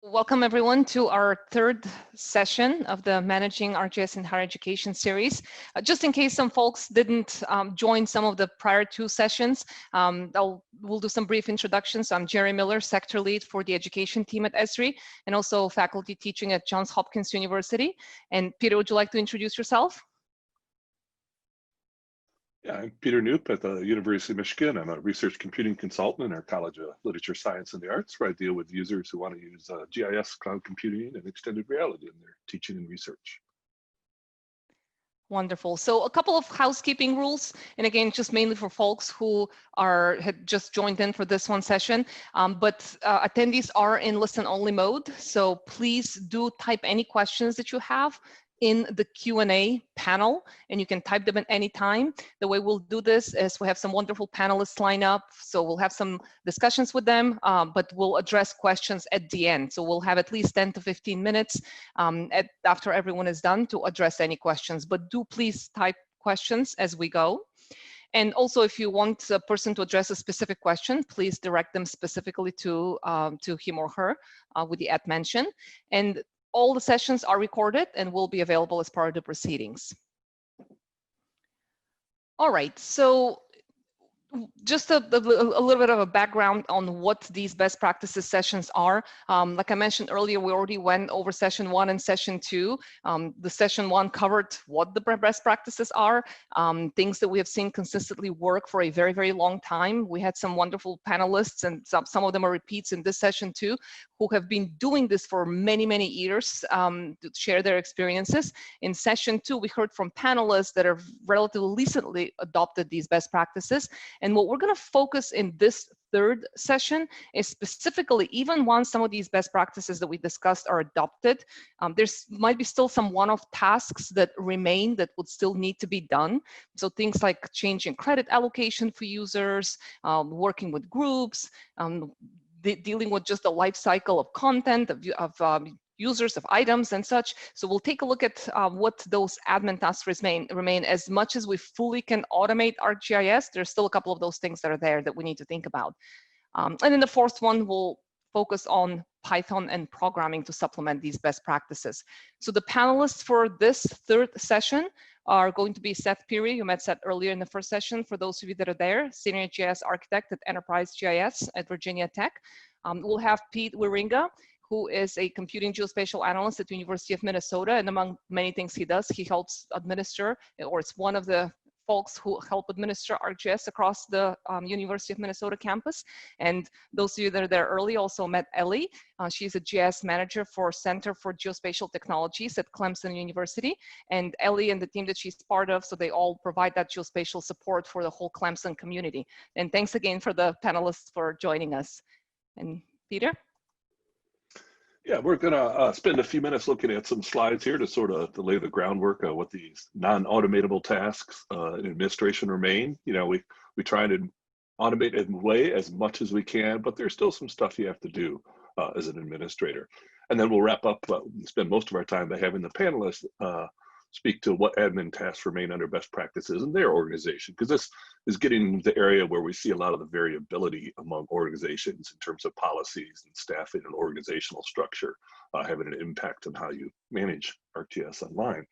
Welcome everyone to our third session of the Managing ArcGIS in Higher Education series. Just in case some folks didn't join some of the prior two sessions, we'll do some brief introductions. I'm Jerry Miller, Sector Lead for the Education team at Esri, and also faculty teaching at Johns Hopkins University. And Peter, would you like to introduce yourself? Yeah, I'm Peter Knoop at the University of Michigan. I'm a research computing consultant in our College of Literature, Science, and the Arts, where I deal with users who want to use GIS, cloud computing, and extended reality in their teaching and research. Wonderful. So a couple of housekeeping rules, and again, just mainly for folks who had just joined in for this one session, but attendees are in listen-only mode. So please do type any questions that you have in the Q&A panel, and you can type them at any time. The way we'll do this is we have some wonderful panelists line up, so we'll have some discussions with them, but we'll address questions at the end. So we'll have at least 10 to 15 minutes after everyone is done to address any questions, but do please type questions as we go. And also, if you want a person to address a specific question, please direct them specifically to him or her with the @mention. And all the sessions are recorded and will be available as part of the proceedings. All right, so just a little bit of a background on what these best practices sessions are. Like I mentioned earlier, we already went over session 1 and session 2. The session 1 covered what the best practices are, things that we have seen consistently work for a very, very long time. We had some wonderful panelists, and some of them are repeats in this session too, who have been doing this for many, many years to share their experiences. In session 2, we heard from panelists that have relatively recently adopted these best practices. And what we're going to focus in this third session is specifically, even once some of these best practices that we discussed are adopted, there's might be still some one-off tasks that remain that would still need to be done. So things like changing credit allocation for users, working with groups, dealing with just the life cycle of content, of users, of items and such. So we'll take a look at what those admin tasks remain. As much as we fully can automate ArcGIS, there's still a couple of those things that are there that we need to think about. And then the fourth one will focus on Python and programming to supplement these best practices. So the panelists for this third session are going to be Seth Peary, you met Seth earlier in the first session. For those of you that are there, Senior GIS Architect at Enterprise GIS at Virginia Tech. We'll have Pete Wieringa, who is a computing geospatial analyst at the University of Minnesota. And among many things he does, he helps administer, or it's one of the folks who help administer ArcGIS across the University of Minnesota campus. And those of you that are there early also met Ellie. She's a GIS manager for Center for Geospatial Technologies at CLEMSON University. And Ellie and the team that she's part of, so they all provide that geospatial support for the whole CLEMSON community. And thanks again for the panelists for joining us. And Peter? Yeah, we're going to spend a few minutes looking at some slides here to sort of lay the groundwork of what these non-automatable tasks in administration remain. You know, we try to automate and weigh as much as we can, but there's still some stuff you have to do as an administrator. And then we'll wrap up, spend most of our time by having the panelists speak to what admin tasks remain under best practices in their organization, because this is getting the area where we see a lot of the variability among organizations in terms of policies and staffing and organizational structure having an impact on how you manage ArcGIS online.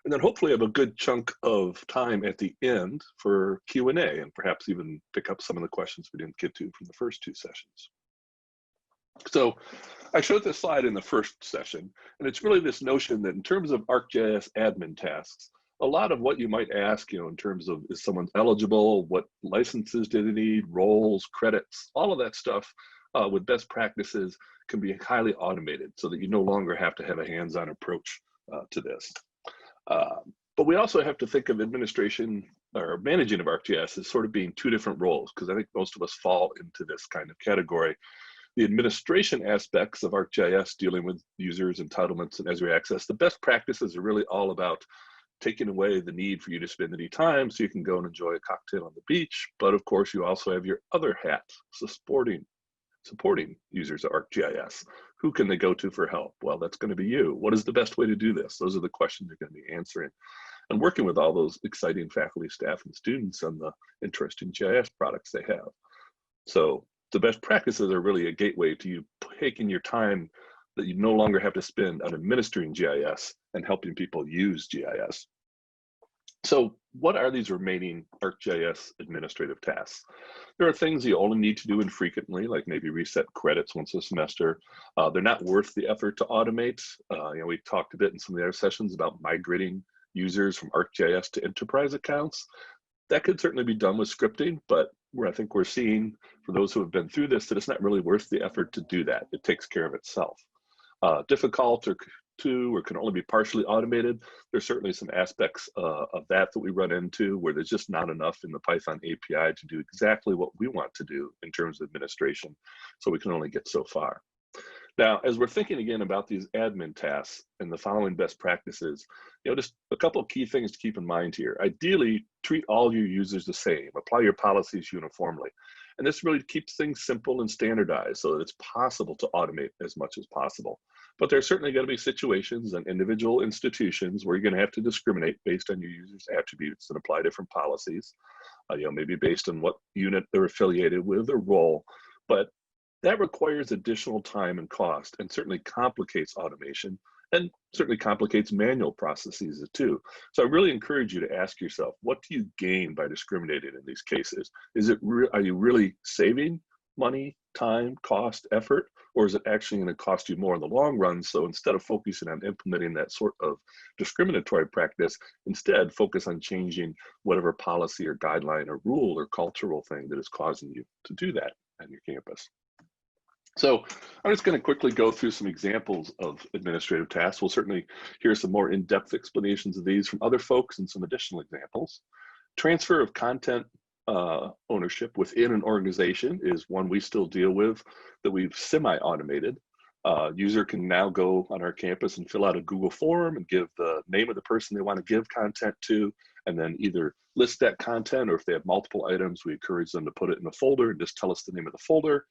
And then hopefully have a good chunk of time at the end for Q&A and perhaps even pick up some of the questions we didn't get to from the first two sessions. So I showed this slide in the first session, and it's really this notion that in terms of ArcGIS admin tasks, a lot of what you might ask, you know, in terms of is someone eligible, what licenses do they need, roles, credits, all of that stuff with best practices can be highly automated so that you no longer have to have a hands-on approach to this. But we also have to think of administration or managing of ArcGIS as sort of being two different roles, because I think most of us fall into this kind of category. The administration aspects of ArcGIS, dealing with users, entitlements, and Esri access, the best practices are really all about taking away the need for you to spend any time so you can go and enjoy a cocktail on the beach. But of course, you also have your other hat, supporting users of ArcGIS. Who can they go to for help? Well, that's going to be you. What is the best way to do this? Those are the questions you're going to be answering. And working with all those exciting faculty, staff, and students on the interesting GIS products they have. So the best practices are really a gateway to you taking your time that you no longer have to spend on administering GIS and helping people use GIS. So what are these remaining ArcGIS administrative tasks? There are things you only need to do infrequently, like maybe reset credits once a semester. They're not worth the effort to automate. We talked a bit in some of the other sessions about migrating users from ArcGIS to enterprise accounts. That could certainly be done with scripting, but I think we're seeing, for those who have been through this, that it's not really worth the effort to do that. It takes care of itself. Difficult or can only be partially automated. There's certainly some aspects of that we run into where there's just not enough in the Python API to do exactly what we want to do in terms of administration. So we can only get so far. Now, as we're thinking again about these admin tasks and the following best practices, just a couple of key things to keep in mind here. Ideally, treat all your users the same. Apply your policies uniformly. And this really keeps things simple and standardized so that it's possible to automate as much as possible. But there's certainly going to be situations and individual institutions where you're going to have to discriminate based on your users' attributes and apply different policies, maybe based on what unit they're affiliated with or role. But that requires additional time and cost, and certainly complicates automation, and certainly complicates manual processes too. So I really encourage you to ask yourself, what do you gain by discriminating in these cases? Are you really saving money, time, cost, effort, or is it actually going to cost you more in the long run? So instead of focusing on implementing that sort of discriminatory practice, instead focus on changing whatever policy or guideline or rule or cultural thing that is causing you to do that on your campus. So I'm just going to quickly go through some examples of administrative tasks. We'll certainly hear some more in-depth explanations of these from other folks and some additional examples. Transfer of content ownership within an organization is one we still deal with that we've semi-automated. User can now go on our campus and fill out a Google form and give the name of the person they want to give content to, and then either list that content, or if they have multiple items, we encourage them to put it in a folder and just tell us the name of the folder.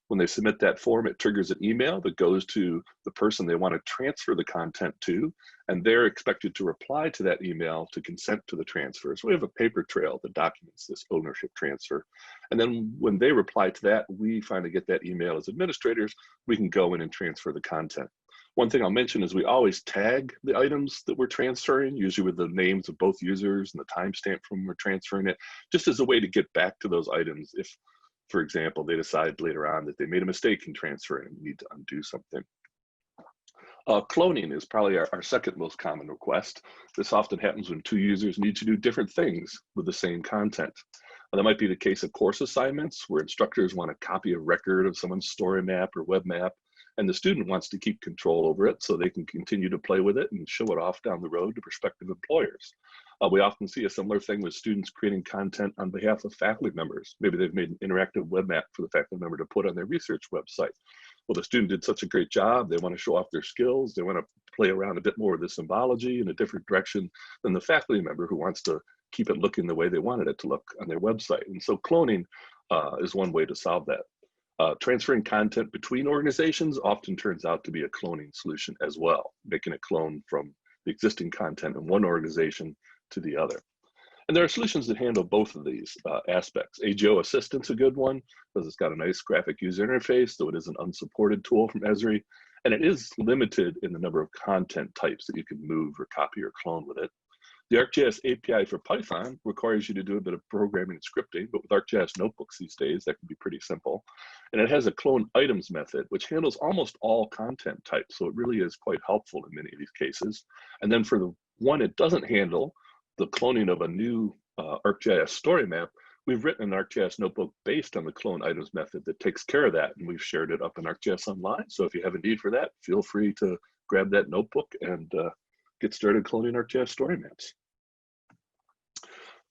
When they submit that form, it triggers an email that goes to the person they want to transfer the content to, and they're expected to reply to that email to consent to the transfer. So we have a paper trail that documents this ownership transfer. And then when they reply to that, we finally get that email as administrators, we can go in and transfer the content. One thing I'll mention is we always tag the items that we're transferring, usually with the names of both users and the timestamp from when we're transferring it, just as a way to get back to those items if, for example, they decide later on that they made a mistake in transferring and need to undo something. Cloning is probably our second most common request. This often happens when two users need to do different things with the same content. That might be the case of course assignments where instructors want to copy a record of someone's story map or web map, and the student wants to keep control over it so they can continue to play with it and show it off down the road to prospective employers. We often see a similar thing with students creating content on behalf of faculty members. Maybe they've made an interactive web map for the faculty member to put on their research website. Well, the student did such a great job, they want to show off their skills, they want to play around a bit more with the symbology in a different direction than the faculty member who wants to keep it looking the way they wanted it to look on their website. And so cloning is one way to solve that. Transferring content between organizations often turns out to be a cloning solution as well, making a clone from the existing content in one organization to the other. And there are solutions that handle both of these aspects. AGO Assistant's a good one because it's got a nice graphic user interface, though it is an unsupported tool from Esri, and it is limited in the number of content types that you can move or copy or clone with it. The ArcGIS API for Python requires you to do a bit of programming and scripting, but with ArcGIS notebooks these days, that can be pretty simple. And it has a clone items method, which handles almost all content types, so it really is quite helpful in many of these cases. And then for the one it doesn't handle, the cloning of a new ArcGIS story map, we've written an ArcGIS notebook based on the clone items method that takes care of that, and we've shared it up in ArcGIS Online. So if you have a need for that, feel free to grab that notebook and get started cloning ArcGIS story maps.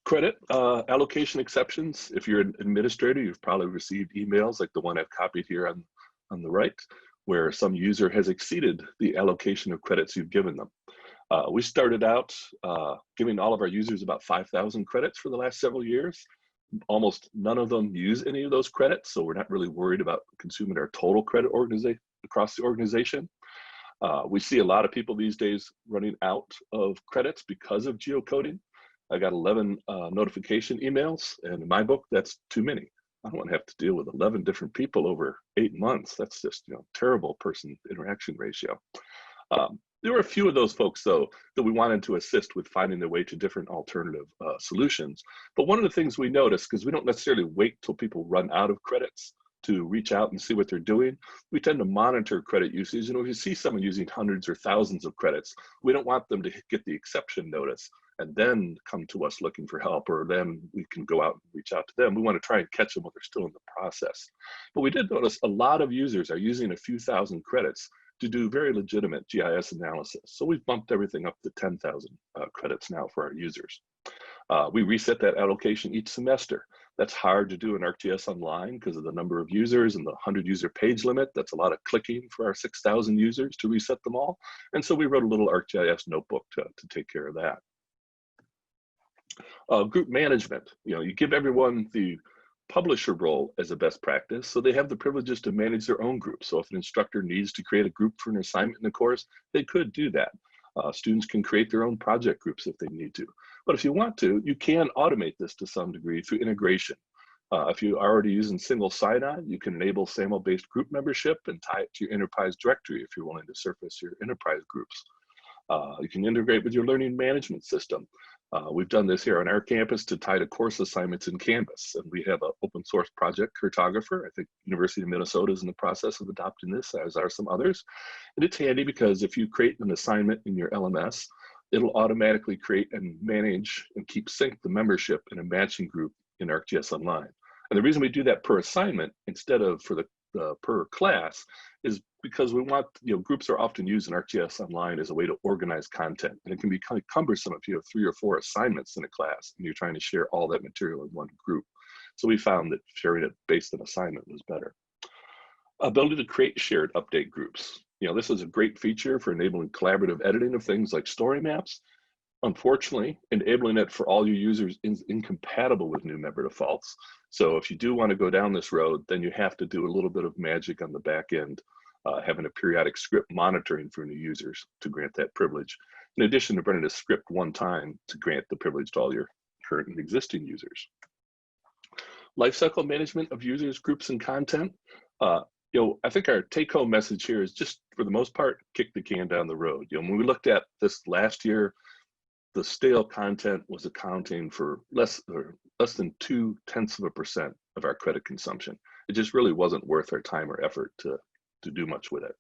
Credit allocation exceptions. If you're an administrator, you've probably received emails like the one I've copied here on the right, where some user has exceeded the allocation of credits you've given them. We started out giving all of our users about 5,000 credits for the last several years. Almost none of them use any of those credits, so we're not really worried about consuming our total credit across the organization. We see a lot of people these days running out of credits because of geocoding. I got 11 notification emails, and in my book, that's too many. I don't want to have to deal with 11 different people over 8 months. That's just, terrible person interaction ratio. There were a few of those folks, though, that we wanted to assist with finding their way to different alternative solutions. But one of the things we noticed, because we don't necessarily wait till people run out of credits to reach out and see what they're doing, we tend to monitor credit usage. And if you see someone using hundreds or thousands of credits, we don't want them to get the exception notice and then come to us looking for help, or then we can go out and reach out to them. We want to try and catch them while they're still in the process. But we did notice a lot of users are using a few thousand credits to do very legitimate GIS analysis. So we've bumped everything up to 10,000 credits now for our users. We reset that allocation each semester. That's hard to do in ArcGIS Online because of the number of users and the 100 user page limit. That's a lot of clicking for our 6,000 users to reset them all. And so we wrote a little ArcGIS notebook to take care of that. Group management, you give everyone the publisher role as a best practice, so they have the privileges to manage their own group. So if an instructor needs to create a group for an assignment in the course, they could do that. Students can create their own project groups if they need to. But if you want to, you can automate this to some degree through integration. If you're already using single sign-on, you can enable SAML-based group membership and tie it to your enterprise directory if you're willing to surface your enterprise groups. You can integrate with your learning management system. We've done this here on our campus to tie to course assignments in Canvas, and we have an open source project, Cartographer. I think University of Minnesota is in the process of adopting this, as are some others. And it's handy because if you create an assignment in your LMS, it'll automatically create and manage and keep sync the membership in a matching group in ArcGIS Online. And the reason we do that per assignment instead of for the per class is because we want, groups are often used in ArcGIS Online as a way to organize content. And it can be kind of cumbersome if you have 3 or 4 assignments in a class and you're trying to share all that material in one group. So we found that sharing it based on assignment was better. Ability to create shared update groups. This is a great feature for enabling collaborative editing of things like story maps. Unfortunately, enabling it for all your users is incompatible with new member defaults. So if you do want to go down this road, then you have to do a little bit of magic on the back end, having a periodic script monitoring for new users to grant that privilege, in addition to running a script one time to grant the privilege to all your current and existing users. Lifecycle management of users, groups, and content. I think our take-home message here is just, for the most part, kick the can down the road. When we looked at this last year, the stale content was accounting for less than 0.2% of our credit consumption. It just really wasn't worth our time or effort to do much with it.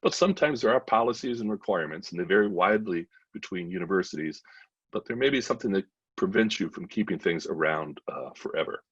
But sometimes there are policies and requirements, and they vary widely between universities, but there may be something that prevents you from keeping things around forever.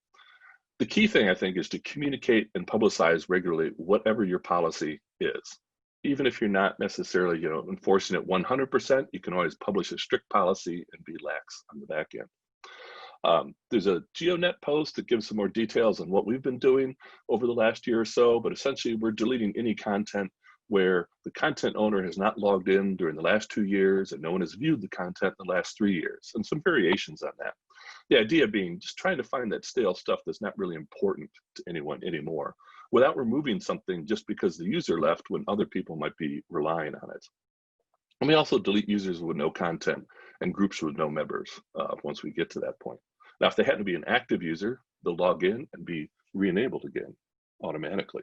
The key thing, I think, is to communicate and publicize regularly whatever your policy is. Even if you're not necessarily, enforcing it 100%, you can always publish a strict policy and be lax on the back end. There's a GeoNet post that gives some more details on what we've been doing over the last year or so, but essentially we're deleting any content where the content owner has not logged in during the last 2 years and no one has viewed the content in the last 3 years, and some variations on that. The idea being just trying to find that stale stuff that's not really important to anyone anymore, without removing something just because the user left when other people might be relying on it. And we also delete users with no content and groups with no members once we get to that point. Now, if they happen to be an active user, they'll log in and be re-enabled again automatically.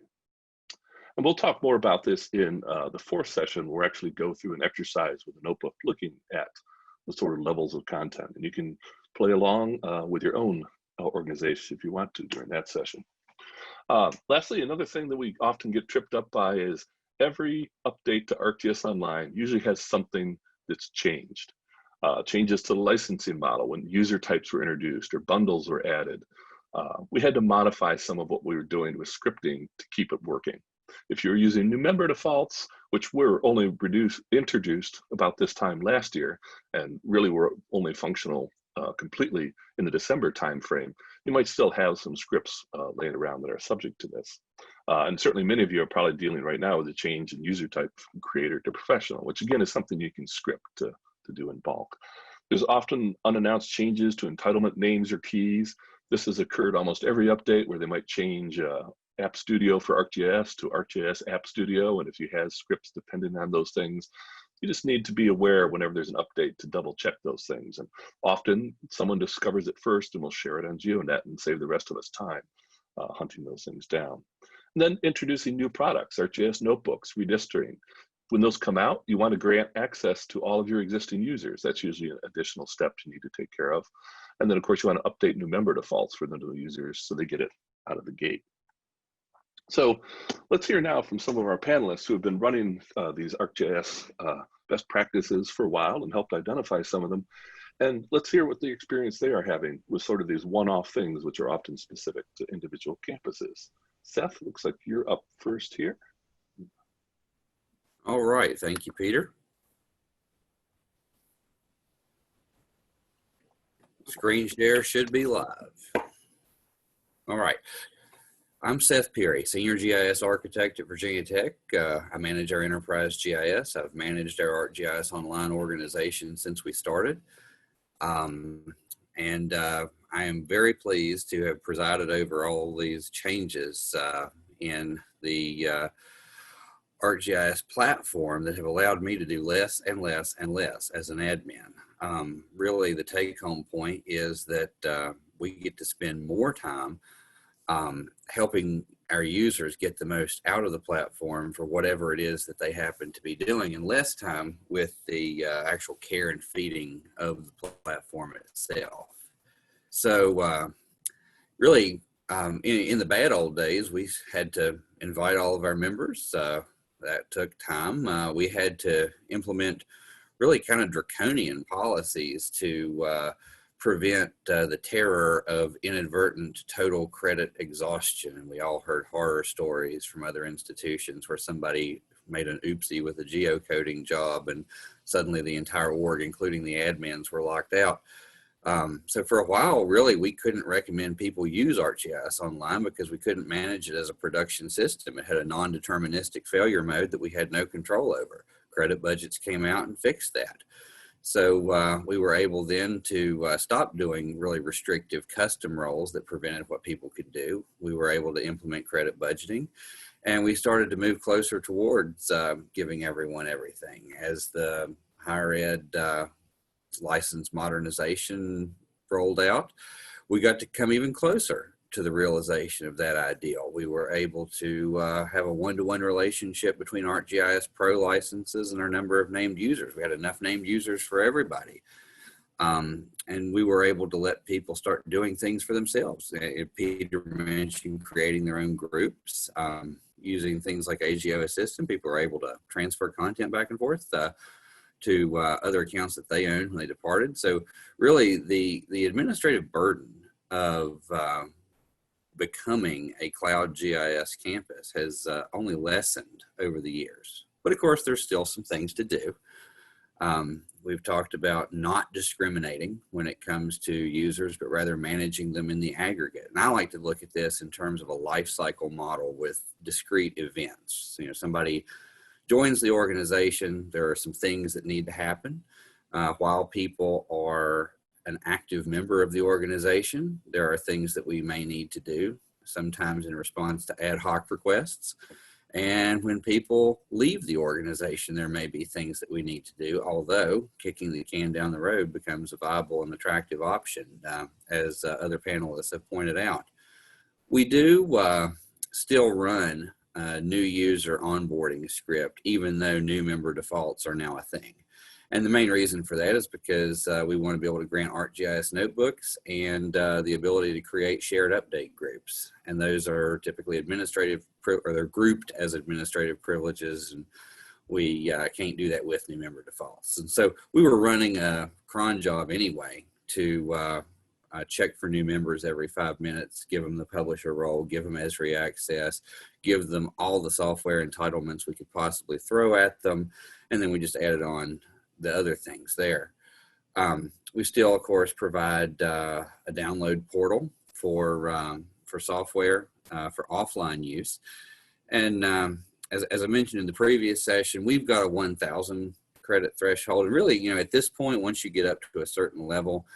And we'll talk more about this in the 4th session. We'll actually go through an exercise with a notebook looking at the sort of levels of content. And you can play along with your own organization if you want to during that session. Lastly, another thing that we often get tripped up by is every update to ArcGIS Online usually has something that's changed. Changes to the licensing model when user types were introduced or bundles were added. We had to modify some of what we were doing with scripting to keep it working. If you're using new member defaults, which were only introduced about this time last year and really were only functional completely in the December timeframe, you might still have some scripts laying around that are subject to this. And certainly many of you are probably dealing right now with a change in user type from creator to professional, which again is something you can script to do in bulk. There's often unannounced changes to entitlement names or keys. This has occurred almost every update where they might change App Studio for ArcGIS to ArcGIS App Studio, and if you have scripts depending on those things, you just need to be aware whenever there's an update to double check those things. And often someone discovers it first and will share it on GeoNet and save the rest of us time. hunting those things down. And then introducing new products, ArcGIS notebooks, redistering. When those come out, you want to grant access to all of your existing users. That's usually an additional step you need to take care of. And then of course you want to update new member defaults for the new users so they get it out of the gate. So let's hear now from some of our panelists who have been running these ArcGIS best practices for a while and helped identify some of them. And let's hear what the experience they are having with sort of these one-off things, which are often specific to individual campuses. Seth, looks like you're up first here. All right, thank you, Peter. Screen share should be live. All right, I'm Seth Peary, Senior GIS Architect at Virginia Tech. I manage our enterprise GIS. I've managed our ArcGIS Online organization since we started. I am very pleased to have presided over all these changes in the ArcGIS platform that have allowed me to do less and less and less as an admin. Really, the take-home point is that we get to spend more time helping our users get the most out of the platform for whatever it is that they happen to be doing, and less time with the actual care and feeding of the platform itself. So really, in the bad old days, we had to invite all of our members. That took time. We had to implement really kind of draconian policies to prevent the terror of inadvertent total credit exhaustion. And we all heard horror stories from other institutions where somebody made an oopsie with a geocoding job and suddenly the entire org, including the admins, were locked out. So for a while, really, we couldn't recommend people use ArcGIS Online because we couldn't manage it as a production system. It had a non-deterministic failure mode that we had no control over. Credit budgets came out and fixed that. So we were able then to stop doing really restrictive custom roles that prevented what people could do. We were able to implement credit budgeting, and we started to move closer towards giving everyone everything. As the higher ed license modernization rolled out, we got to come even closer to the realization of that ideal. We were able to have a one-to-one relationship between ArcGIS Pro licenses and our number of named users. We had enough named users for everybody. And we were able to let people start doing things for themselves. Peter mentioned creating their own groups. Using things like AGO Assistant, people were able to transfer content back and forth to other accounts that they owned when they departed. So really the administrative burden of becoming a cloud GIS campus has only lessened over the years. But of course, there's still some things to do. We've talked about not discriminating when it comes to users, but rather managing them in the aggregate. And I like to look at this in terms of a life cycle model with discrete events. You know, somebody joins the organization, there are some things that need to happen. While people are an active member of the organization, there are things that we may need to do, sometimes in response to ad hoc requests. And when people leave the organization, there may be things that we need to do, although kicking the can down the road becomes a viable and attractive option, as other panelists have pointed out. We do still run a new user onboarding script, even though new member defaults are now a thing. And the main reason for that is because we want to be able to grant ArcGIS notebooks and the ability to create shared update groups. And those are typically administrative, or they're grouped as administrative privileges, and we can't do that with new member defaults. And so we were running a cron job anyway to check for new members every 5 minutes, give them the publisher role, give them Esri access, give them all the software entitlements we could possibly throw at them, and then we just added on the other things there. We still, of course, provide a download portal for software for offline use. And as I mentioned in the previous session, we've got a 1,000 credit threshold. And really, you know, at this point, once you get up to a certain level,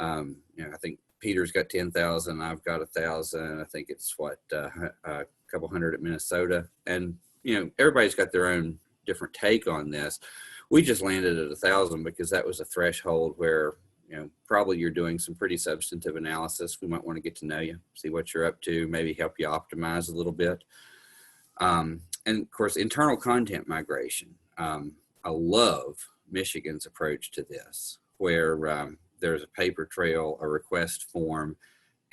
you know, I think Peter's got 10,000, I've got 1,000. I think it's what, a couple hundred at Minnesota. And, you know, everybody's got their own different take on this. We just landed at 1,000 because that was a threshold where probably you're doing some pretty substantive analysis. We might want to get to know you, see what you're up to, maybe help you optimize a little bit. And of course, internal content migration. I love Michigan's approach to this, where there's a paper trail, a request form,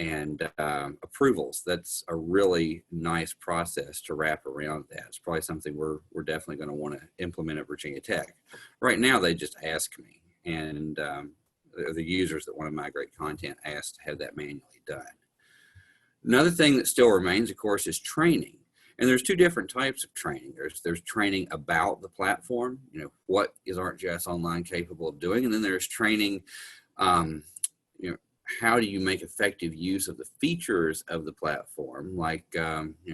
and approvals. That's a really nice process to wrap around that. It's probably something we're definitely going to want to implement at Virginia Tech. Right now, they just ask me, and the users that want to migrate content ask to have that manually done. Another thing that still remains, of course, is training. And there's two different types of training. There's training about the platform, what is ArcGIS Online capable of doing? And then there's training, how do you make effective use of the features of the platform, like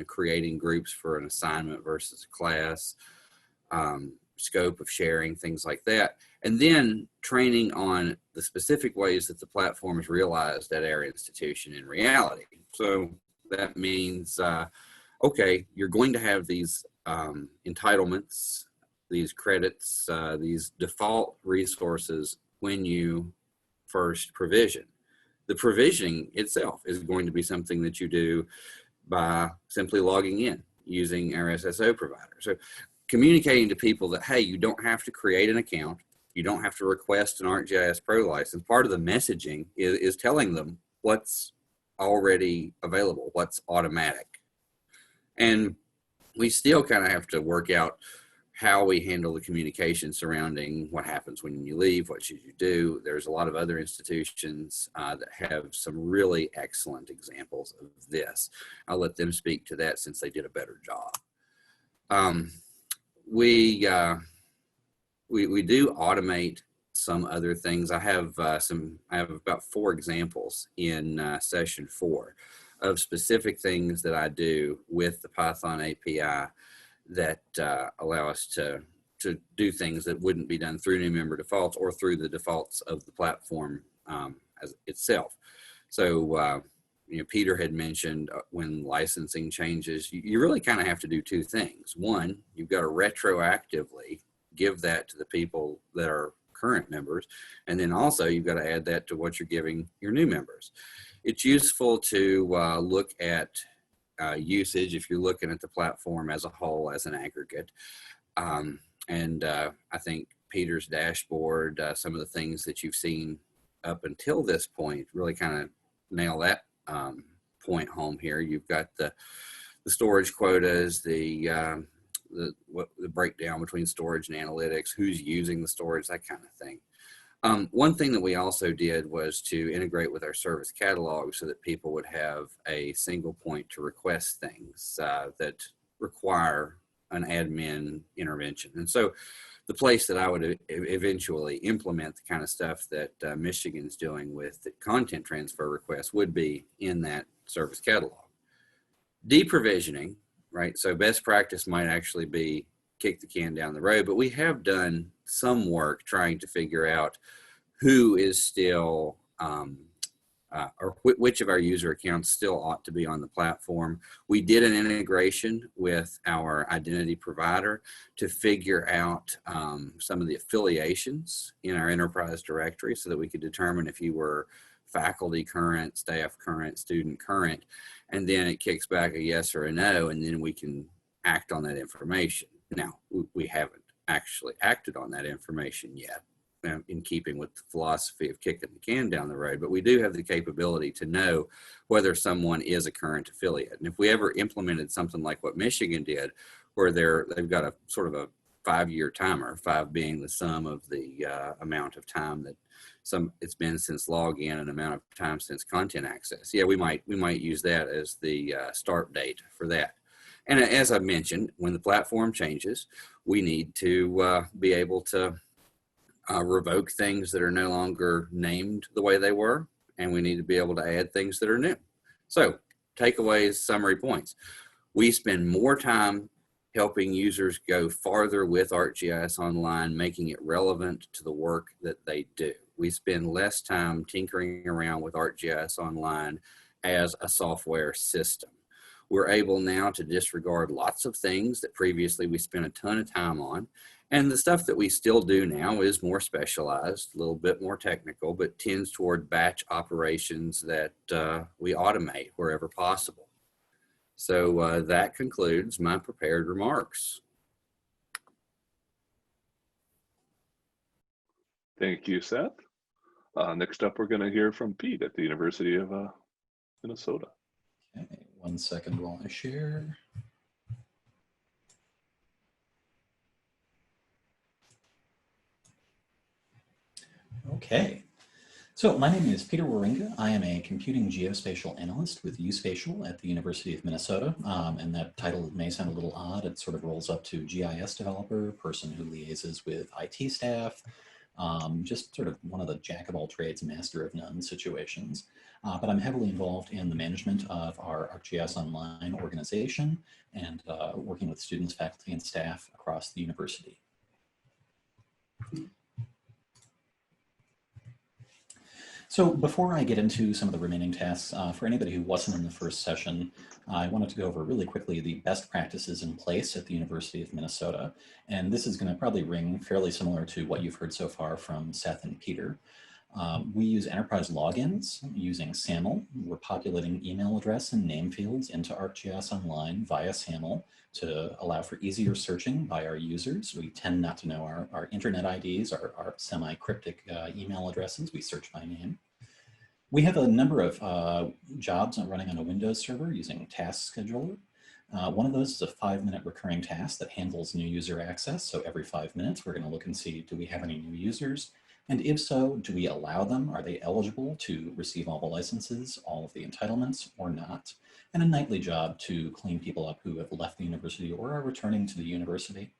creating groups for an assignment versus a class, scope of sharing, things like that. And then training on the specific ways that the platform is realized at our institution in reality. So that means, okay, you're going to have these entitlements, these credits, these default resources when you first provision. The provisioning itself is going to be something that you do by simply logging in using our SSO provider. So communicating to people that, hey, you don't have to create an account. You don't have to request an ArcGIS Pro license. Part of the messaging is telling them what's already available, what's automatic. And we still kind of have to work out how we handle the communication surrounding what happens when you leave, what should you do. There's a lot of other institutions that have some really excellent examples of this. I'll let them speak to that since they did a better job. We do automate some other things. I have about 4 examples in session 4 of specific things that I do with the Python API that allow us to do things that wouldn't be done through new member defaults or through the defaults of the platform as itself. So, Peter had mentioned when licensing changes, you really kind of have to do 2 things. One, you've got to retroactively give that to the people that are current members. And then also you've got to add that to what you're giving your new members. It's useful to look at usage if you're looking at the platform as a whole, as an aggregate. And I think Peter's dashboard, some of the things that you've seen up until this point really kind of nail that point home here. You've got the storage quotas, the breakdown between storage and analytics, who's using the storage, that kind of thing. One thing that we also did was to integrate with our service catalog so that people would have a single point to request things that require an admin intervention. And so the place that I would eventually implement the kind of stuff that Michigan's doing with the content transfer requests would be in that service catalog. Deprovisioning, right? So best practice might actually be kick the can down the road, but we have done some work trying to figure out who is still, or which of our user accounts still ought to be on the platform. We did an integration with our identity provider to figure out some of the affiliations in our enterprise directory so that we could determine if you were faculty current, staff current, student current, and then it kicks back a yes or a no, and then we can act on that information. Now, we haven't actually acted on that information yet, in keeping with the philosophy of kicking the can down the road, but we do have the capability to know whether someone is a current affiliate. And if we ever implemented something like what Michigan did, where they've got a sort of a 5-year timer, 5 being the sum of the amount of time that it's been since login and amount of time since content access. Yeah, we might use that as the start date for that. And as I mentioned, when the platform changes, we need to be able to revoke things that are no longer named the way they were, and we need to be able to add things that are new. So takeaways, summary points. We spend more time helping users go farther with ArcGIS Online, making it relevant to the work that they do. We spend less time tinkering around with ArcGIS Online as a software system. We're able now to disregard lots of things that previously we spent a ton of time on. And the stuff that we still do now is more specialized, a little bit more technical, but tends toward batch operations that we automate wherever possible. So that concludes my prepared remarks. Thank you, Seth. Next up, we're going to hear from Pete at the University of Minnesota. Okay, 1 second while I share. Okay, so my name is Peter Waringa. I am a computing geospatial analyst with USpatial at the University of Minnesota. And that title may sound a little odd. It sort of rolls up to GIS developer, person who liaises with IT staff, just sort of one of the jack of all trades, master of none situations. But I'm heavily involved in the management of our ArcGIS Online organization and working with students, faculty, and staff across the university. So before I get into some of the remaining tasks, for anybody who wasn't in the first session, I wanted to go over really quickly the best practices in place at the University of Minnesota. And this is going to probably ring fairly similar to what you've heard so far from Seth and Peter. We use enterprise logins using SAML. We're populating email address and name fields into ArcGIS Online via SAML to allow for easier searching by our users. We tend not to know our internet IDs, our semi-cryptic email addresses. We search by name. We have a number of jobs running on a Windows server using Task Scheduler. One of those is a 5-minute recurring task that handles new user access. So every 5 minutes, we're going to look and see, do we have any new users? And if so, do we allow them? Are they eligible to receive all the licenses, all of the entitlements, or not? And a nightly job to clean people up who have left the university or are returning to the university.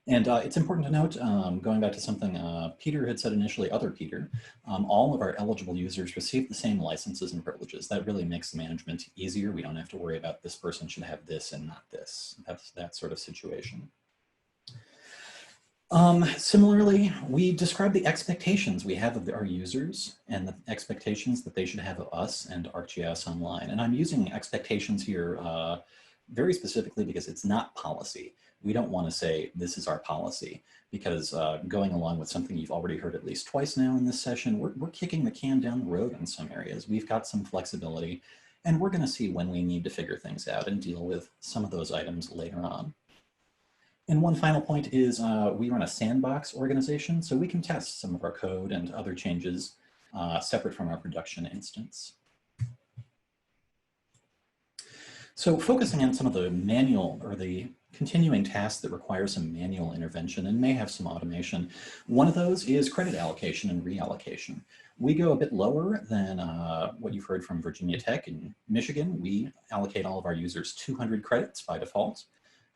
And it's important to note, going back to something Peter had said initially, other Peter, all of our eligible users receive the same licenses and privileges. That really makes management easier. We don't have to worry about this person should have this and not this. That's that sort of situation. Similarly, we describe the expectations we have of our users and the expectations that they should have of us and ArcGIS Online. And I'm using expectations here very specifically because it's not policy. We don't want to say this is our policy because going along with something you've already heard at least twice now in this session, we're kicking the can down the road in some areas. We've got some flexibility and we're going to see when we need to figure things out and deal with some of those items later on. And one final point is we run a sandbox organization, so we can test some of our code and other changes separate from our production instance. So focusing on some of the manual or the continuing tasks that require some manual intervention and may have some automation, one of those is credit allocation and reallocation. We go a bit lower than what you've heard from Virginia Tech and Michigan. We allocate all of our users 200 credits by default.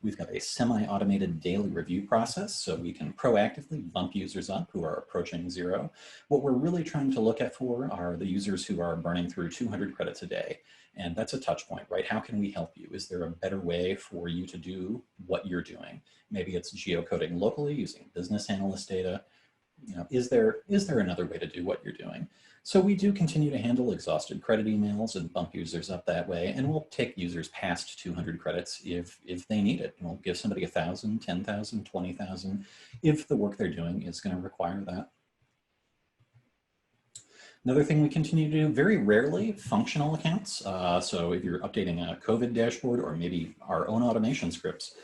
We've got a semi-automated daily review process, so we can proactively bump users up who are approaching 0. What we're really trying to look at for are the users who are burning through 200 credits a day. And that's a touch point, right? How can we help you? Is there a better way for you to do what you're doing? Maybe it's geocoding locally using business analyst data. You know, is there another way to do what you're doing? So we do continue to handle exhausted credit emails and bump users up that way, and we'll take users past 200 credits if they need it. We'll give somebody 1,000, 10,000, 20,000 if the work they're doing is going to require that. Another thing we continue to do, very rarely, functional accounts. So if you're updating a COVID dashboard or maybe our own automation scripts,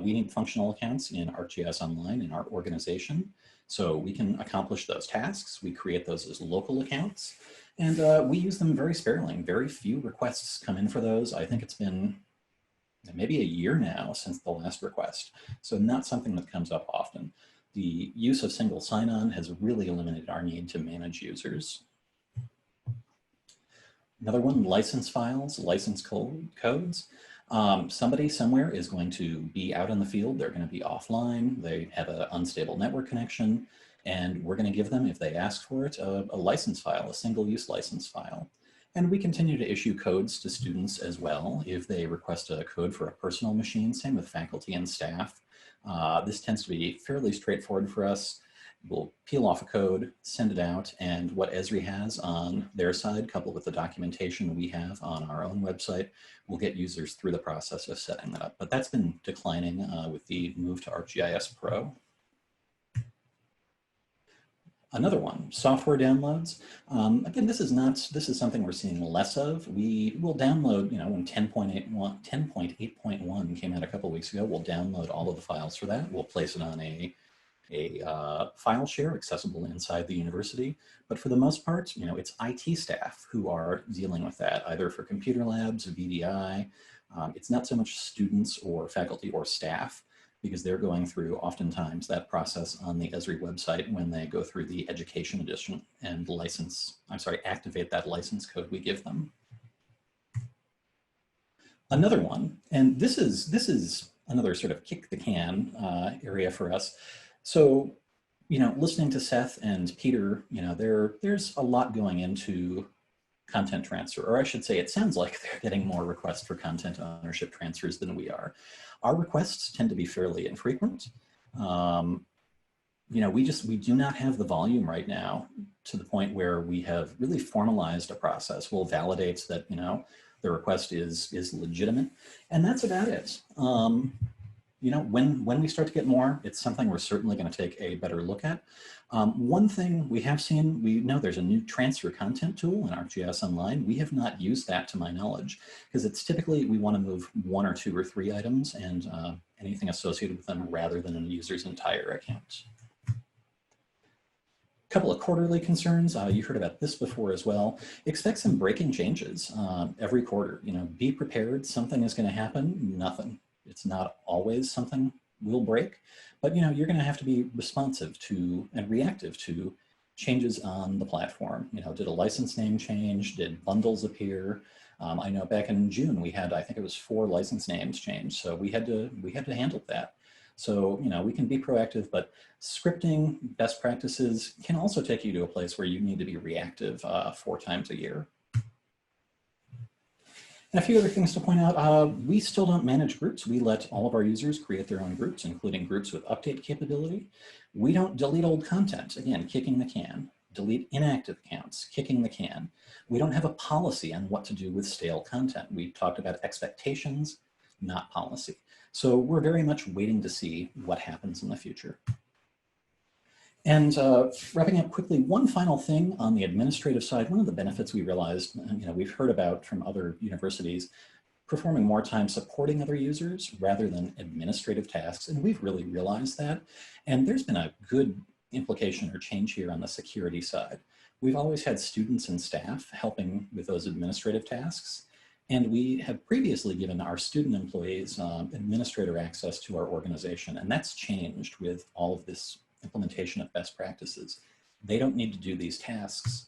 we need functional accounts in ArcGIS Online in our organization. So we can accomplish those tasks. We create those as local accounts, and we use them very sparingly. Very few requests come in for those. I think it's been maybe a year now since the last request. So not something that comes up often. The use of single sign-on has really eliminated our need to manage users. Another one, license files, license codes. Somebody somewhere is going to be out in the field. They're going to be offline. They have an unstable network connection, and we're going to give them, if they ask for it, a license file, a single-use license file. And we continue to issue codes to students as well if they request a code for a personal machine. Same with faculty and staff. This tends to be fairly straightforward for us. We'll peel off a code, send it out, and what Esri has on their side, coupled with the documentation we have on our own website, will get users through the process of setting that up. But that's been declining with the move to ArcGIS Pro. Another one, software downloads. Again, this is something we're seeing less of. We will download, when 10.8.1 came out a couple of weeks ago, we'll download all of the files for that. We'll place it on a file share accessible inside the university. But for the most part, it's IT staff who are dealing with that, either for computer labs, VDI. It's not so much students or faculty or staff, because they're going through oftentimes that process on the Esri website when they go through the education edition and activate that license code we give them. Another one, and this is another sort of kick the can area for us. So, listening to Seth and Peter, there's a lot going into content transfer, or I should say, it sounds like they're getting more requests for content ownership transfers than we are. Our requests tend to be fairly infrequent. We do not have the volume right now to the point where we have really formalized a process. We'll validate that, the request is legitimate, and that's about it. When we start to get more, it's something we're certainly going to take a better look at. One thing we have seen, we know there's a new transfer content tool in ArcGIS Online. We have not used that to my knowledge, because it's typically we want to move 1 or 2 or 3 items and anything associated with them rather than a user's entire account. Couple of quarterly concerns. You heard about this before as well. Expect some breaking changes every quarter. Be prepared. Something is going to happen. Nothing. It's not always something will break, but you're going to have to be responsive to and reactive to changes on the platform. Did a license name change? Did bundles appear? I know back in June we had, I think it was 4 license names change, so we had to handle that. So we can be proactive, but scripting best practices can also take you to a place where you need to be reactive 4 times a year. And a few other things to point out, we still don't manage groups. We let all of our users create their own groups, including groups with update capability. We don't delete old content, again, kicking the can. Delete inactive accounts, kicking the can. We don't have a policy on what to do with stale content. We talked about expectations, not policy. So we're very much waiting to see what happens in the future. And wrapping up quickly, one final thing on the administrative side. One of the benefits we realized, we've heard about from other universities, performing more time supporting other users rather than administrative tasks. And we've really realized that. And there's been a good implication or change here on the security side. We've always had students and staff helping with those administrative tasks. And we have previously given our student employees administrator access to our organization. And that's changed with all of this implementation of best practices. They don't need to do these tasks.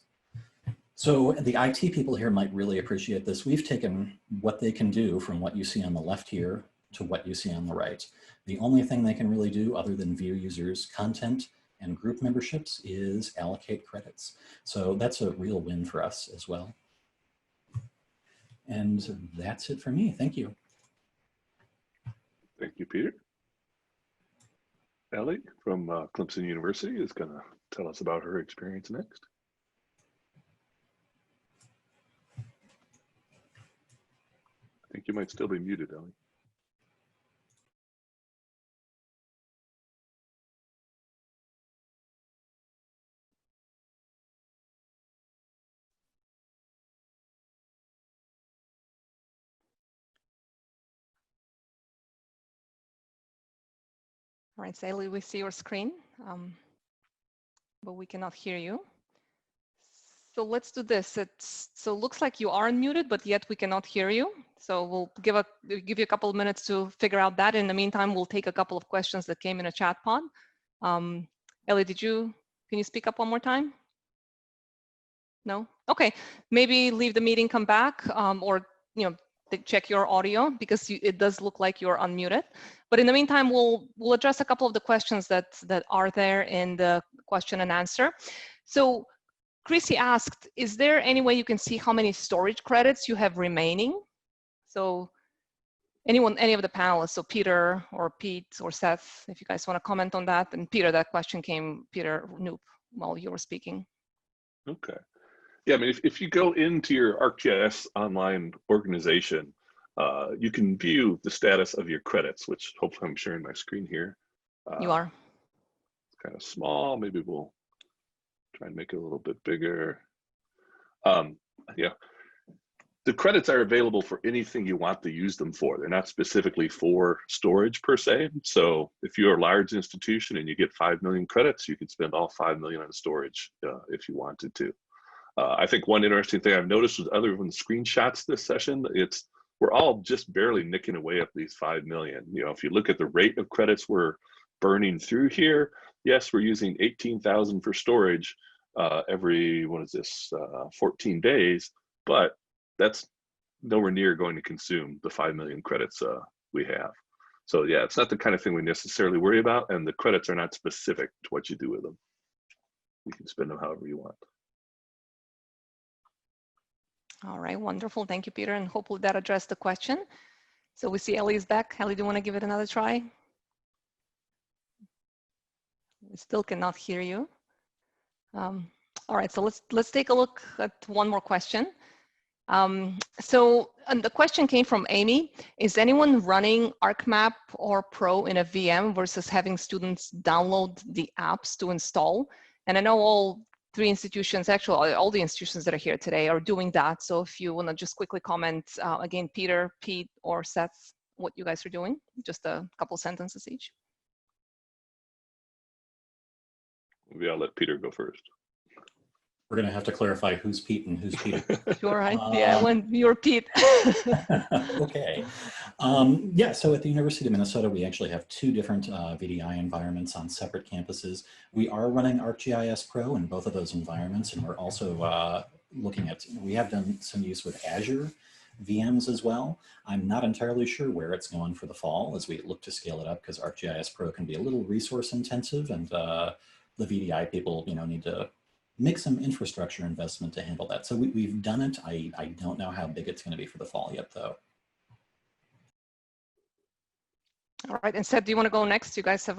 So the IT people here might really appreciate this. We've taken what they can do from what you see on the left here to what you see on the right. The only thing they can really do other than view users' content and group memberships is allocate credits. So that's a real win for us as well. And that's it for me. Thank you. Thank you, Peter. Ellie from CLEMSON University is going to tell us about her experience next. I think you might still be muted, Ellie. All right, Sally, we see your screen, but we cannot hear you. So let's do this. So it looks like you are unmuted, but yet we cannot hear you. So we'll give you a couple of minutes to figure out that. In the meantime, we'll take a couple of questions that came in a chat pod. Ellie, can you speak up one more time? No? Okay, maybe leave the meeting, come back, or check your audio, because it does look like you're unmuted. But in the meantime, we'll address a couple of the questions that are there in the question and answer. So Chrissy asked, is there any way you can see how many storage credits you have remaining? So Any of the panelists, so Peter or Pete or Seth, if you guys want to comment on that. And Peter, that question came, Peter Noop, while you were speaking. Okay. Yeah, I mean, if you go into your ArcGIS online organization, you can view the status of your credits, which hopefully I'm sharing my screen here. You are. It's kind of small. Maybe we'll try and make it a little bit bigger. Yeah, the credits are available for anything you want to use them for. They're not specifically for storage per se. So if you're a large institution and you get 5 million credits, you could spend all 5 million on storage if you wanted to. I think one interesting thing I've noticed was, other than screenshots this session, we're all just barely nicking away at these 5 million. You know, if you look at the rate of credits we're burning through here, yes, we're using 18,000 for storage every, 14 days, but that's nowhere near going to consume the 5 million credits we have. So yeah, it's not the kind of thing we necessarily worry about, and the credits are not specific to what you do with them. You can spend them however you want. All right, wonderful. Thank you, Peter. And hopefully that addressed the question. So we see Ellie is back. Ellie, do you want to give it another try? We still cannot hear you. All right, so let's take a look at one more question. And the question came from Amy. Is anyone running ArcMap or Pro in a VM versus having students download the apps to install? And I know all three institutions, actually all the institutions that are here today are doing that. So if you want to just quickly comment, again, Peter, Pete, or Seth, what you guys are doing, just a couple sentences each. Maybe I'll let Peter go first. We're going to have to clarify who's Pete and who's Peter. Sure, yeah, when you're Pete. Okay. Yeah, so at the University of Minnesota, we actually have two different VDI environments on separate campuses. We are running ArcGIS Pro in both of those environments, and we're also looking at, we have done some use with Azure VMs as well. I'm not entirely sure where it's going for the fall as we look to scale it up, because ArcGIS Pro can be a little resource intensive, and the VDI people, need to make some infrastructure investment to handle that. So we've done it. I don't know how big it's going to be for the fall yet, though. All right, and Seth, do you want to go next? You guys have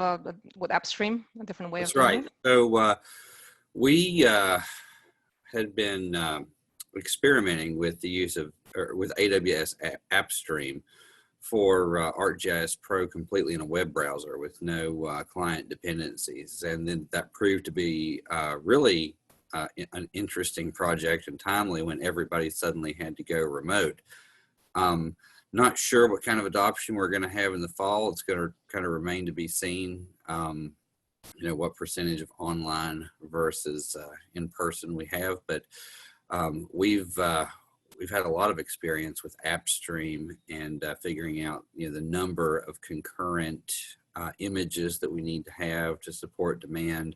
with AppStream, a different way of doing it? That's right. So we had been experimenting with the use of, with AWS AppStream for ArcGIS Pro completely in a web browser with no client dependencies. And then that proved to be really an interesting project and timely when everybody suddenly had to go remote. Not sure what kind of adoption we're going to have in the fall. It's going to kind of remain to be seen, what percentage of online versus in person we have, but we've had a lot of experience with AppStream and figuring out the number of concurrent images that we need to have to support demand,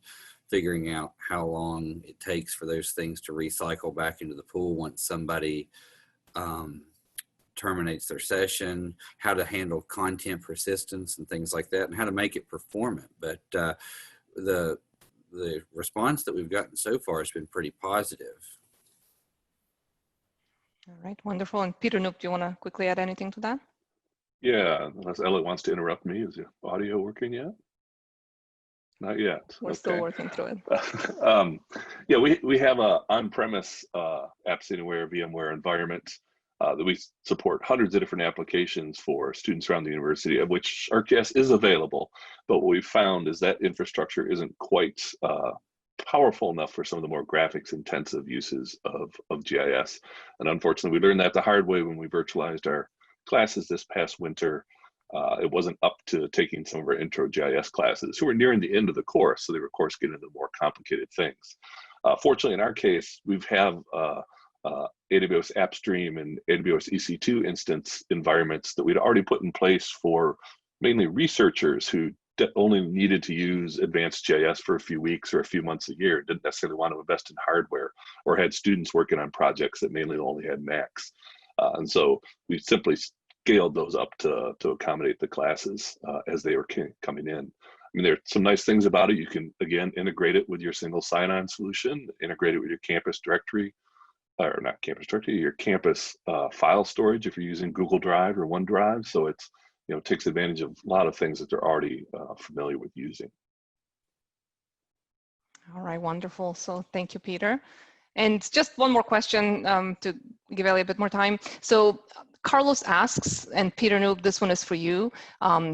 figuring out how long it takes for those things to recycle back into the pool once somebody terminates their session, how to handle content persistence and things like that, and how to make it performant. But the response that we've gotten so far has been pretty positive. All right, wonderful. And Peter Noop, do you want to quickly add anything to that? Yeah, unless Elliot wants to interrupt me. Is your audio working yet? Not yet. We're still working through it. Yeah, we have a on-premise Apps Anywhere VMware environment that we support hundreds of different applications for students around the university, of which ArcGIS is available. But what we found is that infrastructure isn't quite powerful enough for some of the more graphics intensive uses of GIS. And unfortunately, we learned that the hard way when we virtualized our classes this past winter. It wasn't up to taking some of our intro GIS classes who were nearing the end of the course, so they were of course getting into more complicated things. Fortunately, in our case, we have AWS AppStream and AWS EC2 instance environments that we'd already put in place for mainly researchers who only needed to use advanced GIS for a few weeks or a few months a year, didn't necessarily want to invest in hardware, or had students working on projects that mainly only had Macs. And so we simply scaled those up to accommodate the classes as they were coming in. I mean, there are some nice things about it. You can, again, integrate it with your single sign-on solution, integrate it with your campus directory, or not campus directory, your campus file storage if you're using Google Drive or OneDrive. So it's, you know, takes advantage of a lot of things that they're already familiar with using. All right, wonderful. So thank you, Peter. And just one more question to give Ellie a bit more time. So Carlos asks, and Peter, Noob, this one is for you.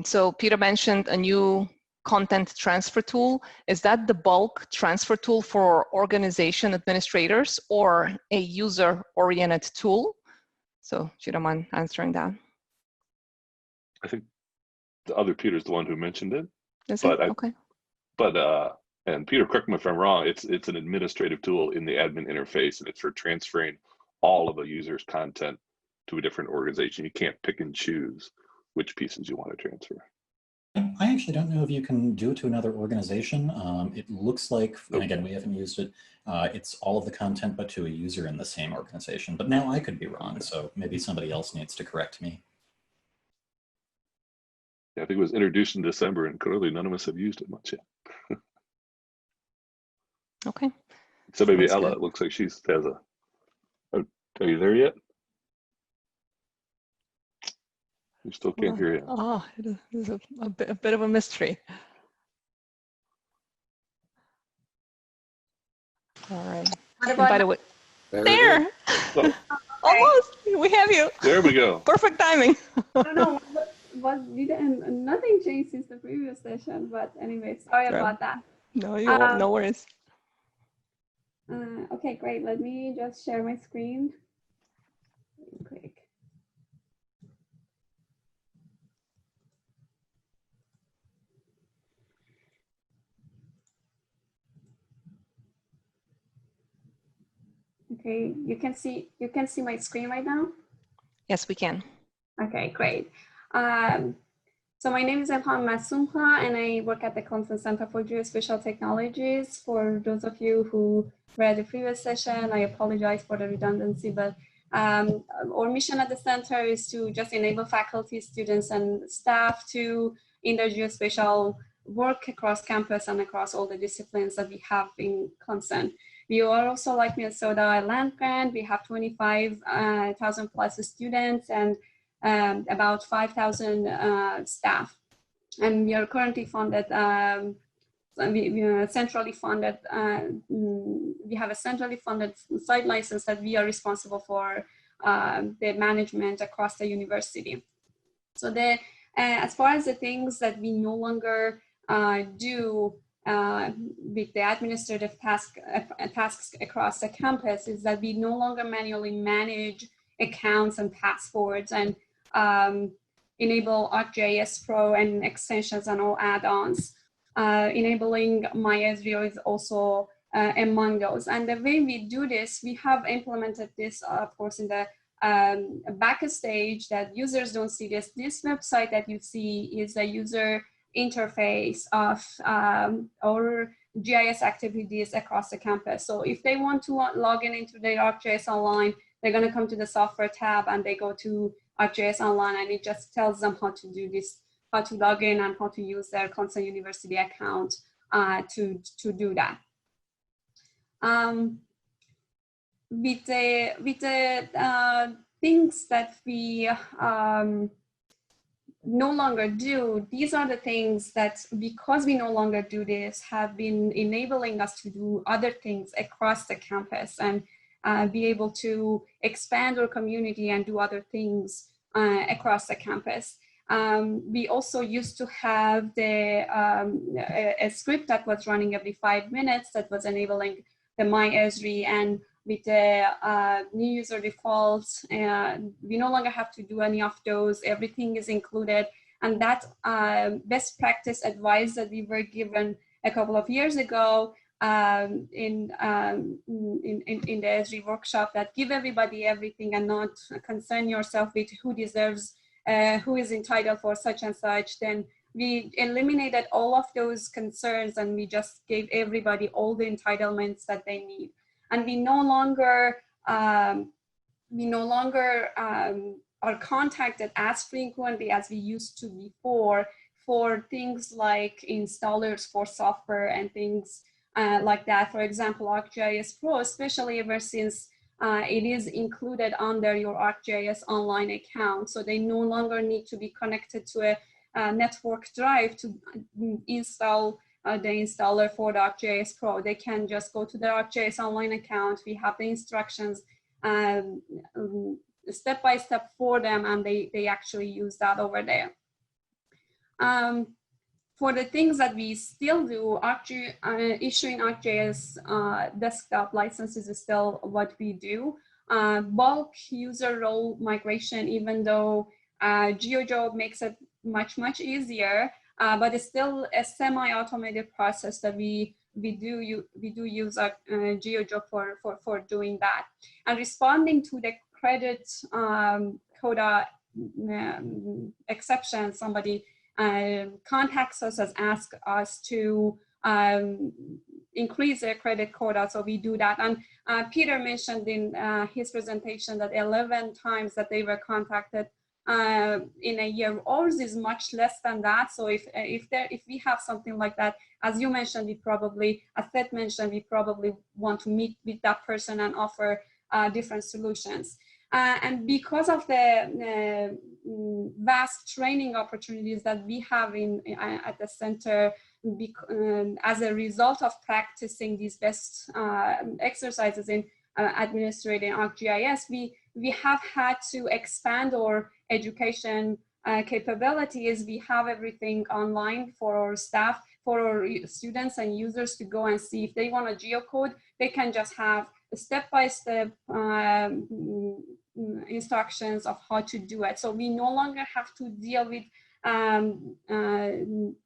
So Peter mentioned a new content transfer tool. Is that the bulk transfer tool for organization administrators or a user-oriented tool? So if you don't mind answering that. I think the other Peter's the one who mentioned it. Is but it? Okay. And Peter, correct me if I'm wrong, it's an administrative tool in the admin interface, and it's for transferring all of a user's content to a different organization. You can't pick and choose which pieces you want to transfer. I actually don't know if you can do it to another organization. It looks like, and again, we haven't used it, it's all of the content but to a user in the same organization. But now I could be wrong, so maybe somebody else needs to correct me. Yeah, I think it was introduced in December, and clearly none of us have used it much yet. Okay. So maybe That's Ella, good. it looks like she has a, oh, are you there yet? We still can't hear you. Oh, it is a bit of a mystery. All right. And by the way, there! Oh, Almost! We have you. there we go. Perfect timing. I don't know what didn't, nothing changed since the previous session, but anyway, sorry about that. No, you won't. No worries. Okay, great. Let me just share my screen real quick. Okay, you can see my screen right now? Yes, we can. Okay, great. So my name is Elham Masumha, and I work at the CLEMSON Center for Geospatial Technologies. For those of you who read the previous session, I apologize for the redundancy, but our mission at the center is to just enable faculty, students, and staff to, in their geospatial work across campus and across all the disciplines that we have in CLEMSON. We are also, like Minnesota, a land grant. We have 25,000 plus students and about 5,000 staff. And we are currently funded, we are centrally funded, we have a centrally funded site license that we are responsible for the management across the university. So as far as the things that we no longer do with the administrative tasks across the campus is that we no longer manually manage accounts and passwords and enable ArcGIS Pro and extensions and all add-ons. Enabling my Esri is also among those. And the way we do this, we have implemented this, of course, in the backstage that users don't see this. This website that you see is a user interface of our GIS activities across the campus. So if they want to log into their ArcGIS Online, they're going to come to the software tab and they go to ArcGIS Online, and it just tells them how to do this, how to log in and how to use their CLEMSON University account to do that. With the things that we no longer do, these are the things that, because we no longer do this, have been enabling us to do other things across the campus and be able to expand our community and do other things across the campus. We also used to have a script that was running every 5 minutes that was enabling the My Esri, and with the new user defaults, we no longer have to do any of those. Everything is included. And that best practice advice that we were given a couple of years ago in the Esri workshop, that give everybody everything and not concern yourself with who deserves, who is entitled for such and such, then we eliminated all of those concerns and we just gave everybody all the entitlements that they need. And we no longer are contacted as frequently as we used to before for things like installers for software and things like that. For example, ArcGIS Pro, especially ever since it is included under your ArcGIS online account. So they no longer need to be connected to a network drive to install the installer for the ArcGIS Pro. They can just go to their ArcGIS online account. We have the instructions step by step for them, and they actually use that over there. For the things that we still do, issuing ArcGIS desktop licenses is still what we do. Bulk user role migration, even though GeoJob makes it much easier, but it's still a semi-automated process that we do use GeoJob for doing that. And responding to the credit quota exception, somebody contacts us and asks us to increase their credit quota, so we do that. And Peter mentioned in his presentation that 11 times that they were contacted in a year. Ours is much less than that. So if we have something like that, as you mentioned, as Seth mentioned, we probably want to meet with that person and offer different solutions. And because of the vast training opportunities that we have at the center, as a result of practicing these best exercises in administrating ArcGIS, we have had to expand our education capabilities. We have everything online for our staff, for our students and users to go and see. If they want a geocode, they can just have step-by-step instructions of how to do it. So we no longer have to deal with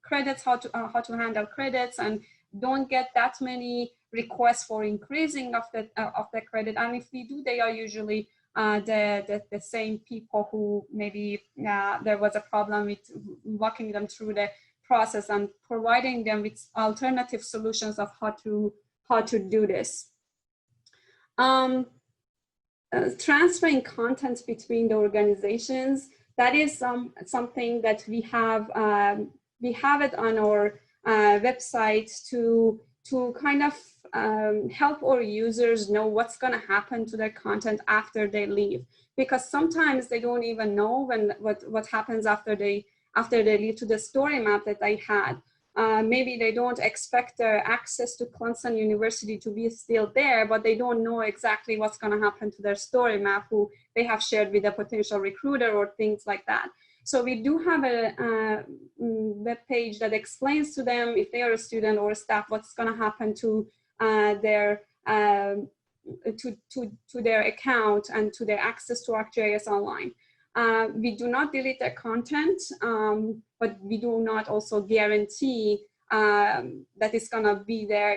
credits, how to handle credits, and don't get that many requests for increasing of the credit. And if we do, they are usually the same people who maybe there was a problem with walking them through the process and providing them with alternative solutions of how to do this. Transferring content between the organizations, that is something that we have it on our website to kind of help our users know what's going to happen to their content after they leave, because sometimes they don't even know what happens after they leave to the story map that they had. Maybe they don't expect their access to CLEMSON University to be still there, but they don't know exactly what's going to happen to their story map who they have shared with a potential recruiter or things like that. So we do have a web page that explains to them, if they are a student or a staff, what's going to happen to their account and to their access to ArcGIS Online. We do not delete their content, but we do not also guarantee that it's going to be there.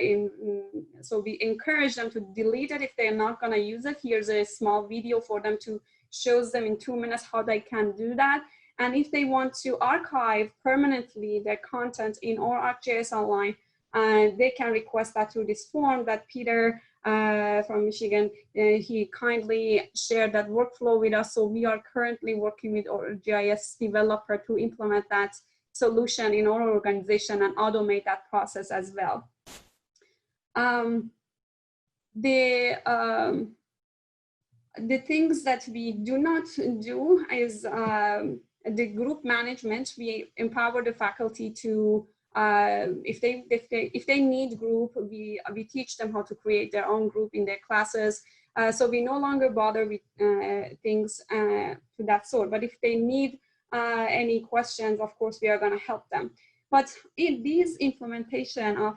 So we encourage them to delete it if they're not going to use it. Here's a small video for them to show them in 2 minutes how they can do that. And if they want to archive permanently their content in our ArcGIS Online, they can request that through this form that Peter from Michigan, he kindly shared that workflow with us. So we are currently working with our GIS developer to implement that solution in our organization and automate that process as well. The things that we do not do is the group management. We empower the faculty to if they need group, we teach them how to create their own group in their classes. So we no longer bother with things to that sort. But if they need any questions, of course, we are going to help them. But these implementation of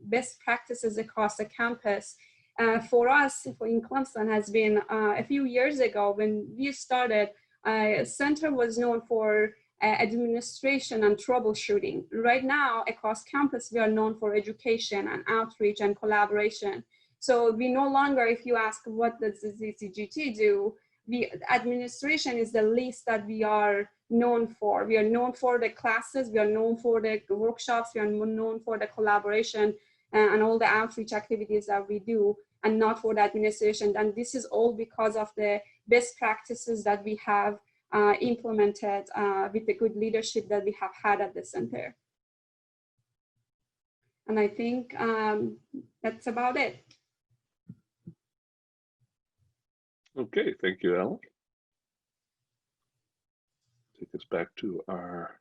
best practices across the campus, for us in CLEMSON has been a few years ago when we started. Center was known for administration and troubleshooting. Right now, across campus, we are known for education and outreach and collaboration. So we no longer, if you ask what does the CCGT do, administration is the least that we are known for. We are known for the classes, we are known for the workshops, we are known for the collaboration and all the outreach activities that we do, and not for the administration. And this is all because of the best practices that we have implemented with the good leadership that we have had at the center. And I think that's about it. Okay, thank you, Alan. Take us back to our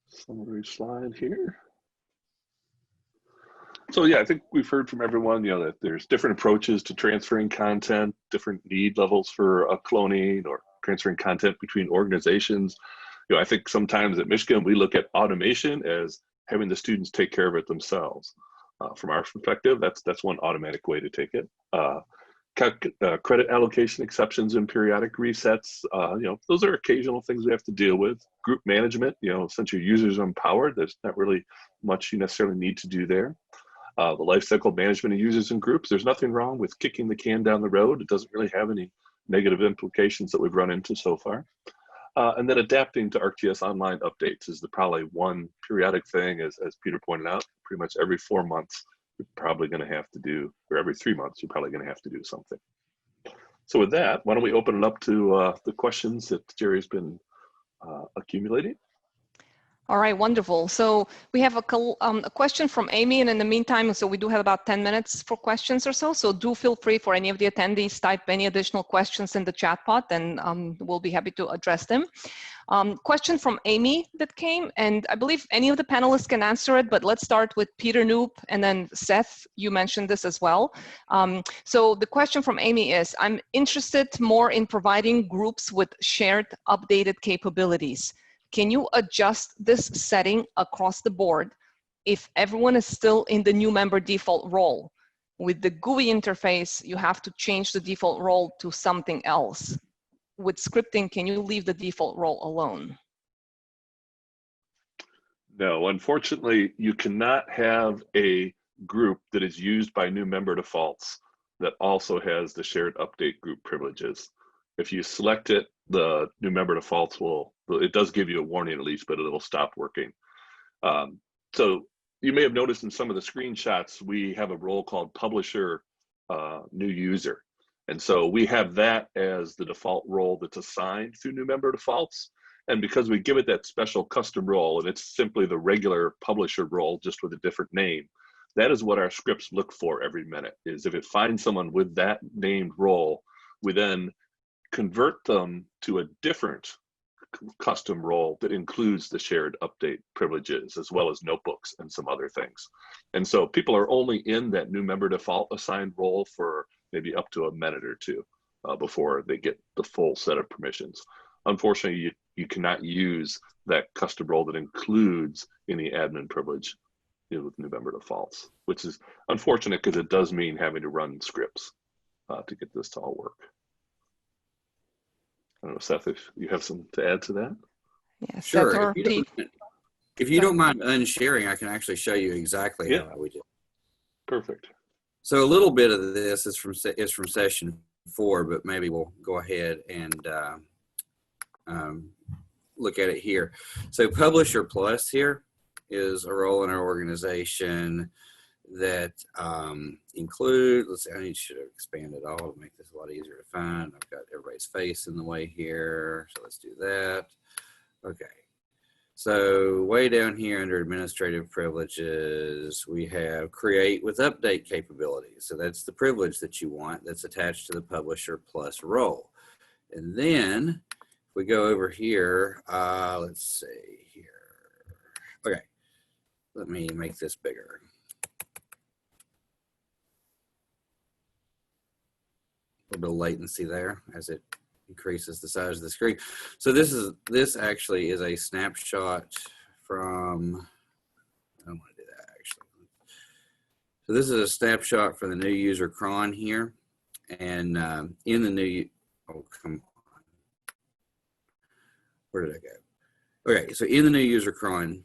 summary slide here. So yeah, I think we've heard from everyone, that there's different approaches to transferring content, different need levels for cloning or transferring content between organizations. I think sometimes at Michigan, we look at automation as having the students take care of it themselves. From our perspective, that's one automatic way to take it. Credit allocation exceptions and periodic resets, those are occasional things we have to deal with. Group management, since your users are empowered, there's not really much you necessarily need to do there. The lifecycle management of users and groups, there's nothing wrong with kicking the can down the road. It doesn't really have any negative implications that we've run into so far. And then adapting to ArcGIS online updates is probably one periodic thing, as Peter pointed out. Pretty much every 4 months, you're probably going to have to do, or every 3 months, you're probably going to have to do something. So with that, why don't we open it up to the questions that Jerry's been accumulating? All right, wonderful. So we have a question from Amy, and in the meantime, so we do have about 10 minutes for questions or so. So do feel free for any of the attendees, type any additional questions in the chat pod, and we'll be happy to address them. Question from Amy that came, and I believe any of the panelists can answer it, but let's start with Peter Knoop, and then Seth, you mentioned this as well. So the question from Amy is, I'm interested more in providing groups with shared updated capabilities. Can you adjust this setting across the board if everyone is still in the new member default role? With the GUI interface, you have to change the default role to something else. With scripting, can you leave the default role alone? No, unfortunately, you cannot have a group that is used by new member defaults that also has the shared update group privileges. If you select it, the new member defaults it does give you a warning at least, but it'll stop working. So you may have noticed in some of the screenshots, we have a role called publisher new user. And so we have that as the default role that's assigned through new member defaults. And because we give it that special custom role, and it's simply the regular publisher role, just with a different name, that is what our scripts look for every minute, is if it finds someone with that named role, we then convert them to a different custom role that includes the shared update privileges, as well as notebooks and some other things. And so people are only in that new member default assigned role for maybe up to a minute or two before they get the full set of permissions. Unfortunately, you cannot use that custom role that includes any admin privilege with new member defaults, which is unfortunate because it does mean having to run scripts to get this to all work. I don't know, Seth, if you have some to add to that? Yeah, Sure. Seth or Pete. If you don't mind unsharing, I can actually show you exactly how we do it. Perfect. So a little bit of this is from session 4, but maybe we'll go ahead and look at it here. So Publisher Plus here is a role in our organization that include, let's see, I should have expanded all to make this a lot easier to find. I've got everybody's face in the way here, so let's do that. Okay, so way down here under administrative privileges, we have create with update capabilities. So that's the privilege that you want that's attached to the Publisher Plus role. And then if we go over here, let's see here. Okay, let me make this bigger. A little bit of latency there as it increases the size of the screen. So this actually is a snapshot from, I don't want to do that actually. So this is a snapshot from the new user cron here. And in the new, oh, come on. Where did I go? Okay, so in the new user cron,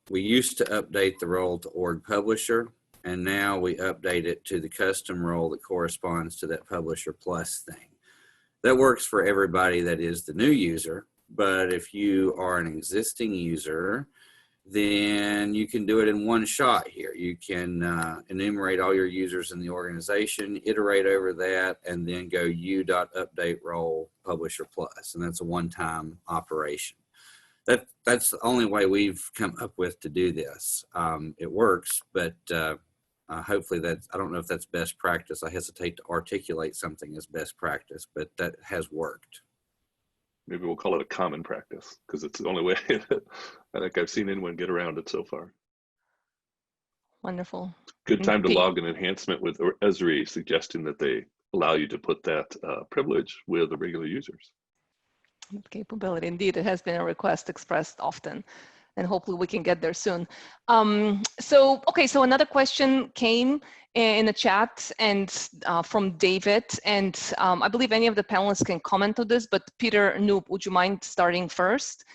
we used to update the role to org publisher, and now we update it to the custom role that corresponds to that Publisher Plus thing. That works for everybody that is the new user, but if you are an existing user, then you can do it in one shot here. You can enumerate all your users in the organization, iterate over that, and then go u.update role Publisher Plus, and that's a one-time operation. That's the only way we've come up with to do this. It works, but Hopefully that's, I don't know if that's best practice. I hesitate to articulate something as best practice, but that has worked. Maybe we'll call it a common practice because it's the only way that I think I've seen anyone get around it so far. Wonderful. Good time to Pete. log an enhancement with Esri, suggesting that they allow you to put that privilege with the regular users. Capability, indeed, it has been a request expressed often, and hopefully we can get there soon. So another question came in the chat and from David, and I believe any of the panelists can comment on this, but Peter Knoop, would you mind starting first?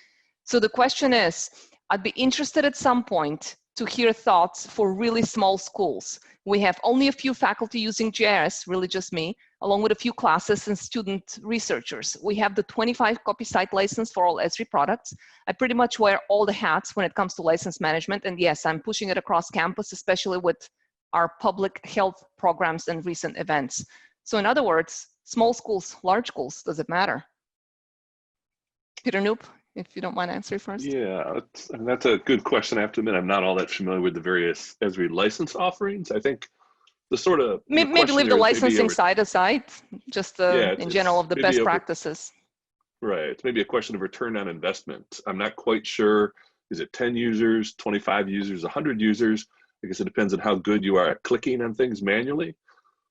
So the question is, I'd be interested at some point to hear thoughts for really small schools. We have only a few faculty using GIS, really just me, along with a few classes and student researchers. We have the 25 copy site license for all Esri products. I pretty much wear all the hats when it comes to license management. And yes, I'm pushing it across campus, especially with our public health programs and recent events. So in other words, small schools, large schools, does it matter? Peter Knoop, if you don't mind answering first. Yeah, that's a good question. I have to admit, I'm not all that familiar with the various Esri license offerings. I think the sort of maybe leave the licensing side aside, just in general of the best practices. Right, it's maybe a question of return on investment. I'm not quite sure. Is it 10 users, 25 users, 100 users? I guess it depends on how good you are at clicking on things manually.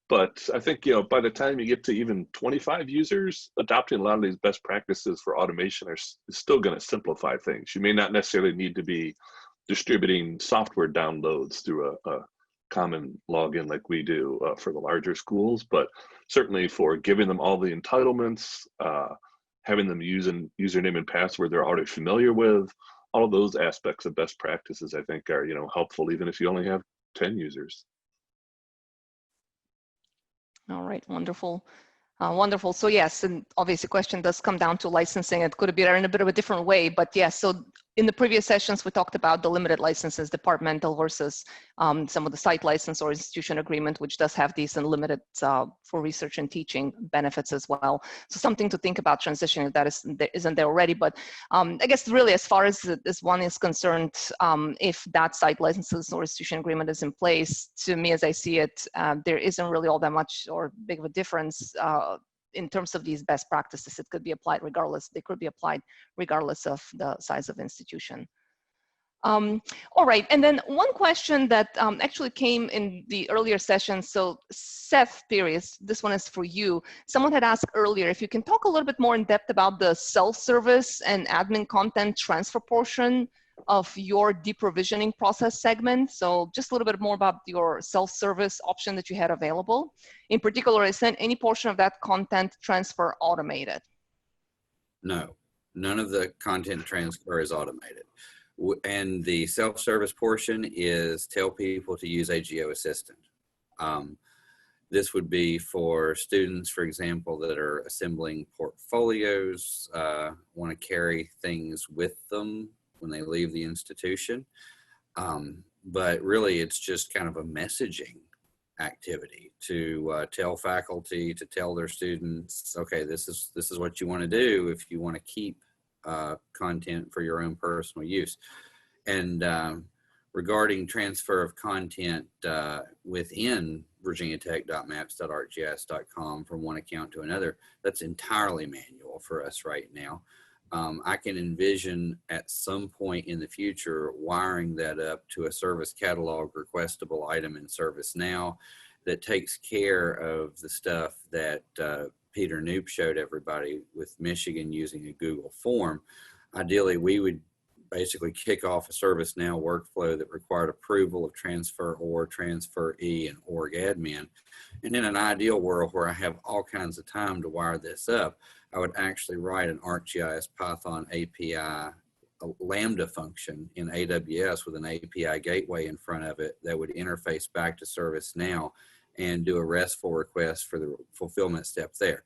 But I think, by the time you get to even 25 users, adopting a lot of these best practices for automation is still going to simplify things. You may not necessarily need to be distributing software downloads through a common login like we do for the larger schools, but certainly for giving them all the entitlements, having them use a username and password they're already familiar with, all of those aspects of best practices, I think are, helpful even if you only have 10 users. All right, wonderful. Wonderful. So yes, and obviously the question does come down to licensing. It could be done in a bit of a different way, but yes, so in the previous sessions, we talked about the limited licenses, departmental versus some of the site license or institution agreement, which does have these unlimited for research and teaching benefits as well. So something to think about transitioning if that isn't there already. But I guess really as far as this one is concerned, if that site licenses or institution agreement is in place, to me, as I see it, there isn't really all that much or big of a difference in terms of these best practices. It could be applied regardless, they could be applied regardless of the size of institution. All right, and then one question that actually came in the earlier session. So Seth Pires, this one is for you. Someone had asked earlier if you can talk a little bit more in depth about the self-service and admin content transfer portion of your deprovisioning process segment. So just a little bit more about your self-service option that you had available. In particular, is any portion of that content transfer automated? No, none of the content transfer is automated. And the self-service portion is tell people to use a Geo Assistant. This would be for students, for example, that are assembling portfolios, want to carry things with them when they leave the institution. But really it's just kind of a messaging activity to tell faculty, to tell their students, okay, this is what you want to do if you want to keep content for your own personal use. And regarding transfer of content within virginiatech.maps.arcgis.com from one account to another, that's entirely manual for us right now. I can envision at some point in the future wiring that up to a service catalog requestable item in ServiceNow that takes care of the stuff that Peter Knoop showed everybody with Michigan using a Google form. Ideally, we would basically kick off a ServiceNow workflow that required approval of transfer or transferee and org admin. And in an ideal world where I have all kinds of time to wire this up, I would actually write an ArcGIS Python API a Lambda function in AWS with an API gateway in front of it that would interface back to ServiceNow and do a RESTful request for the fulfillment step there.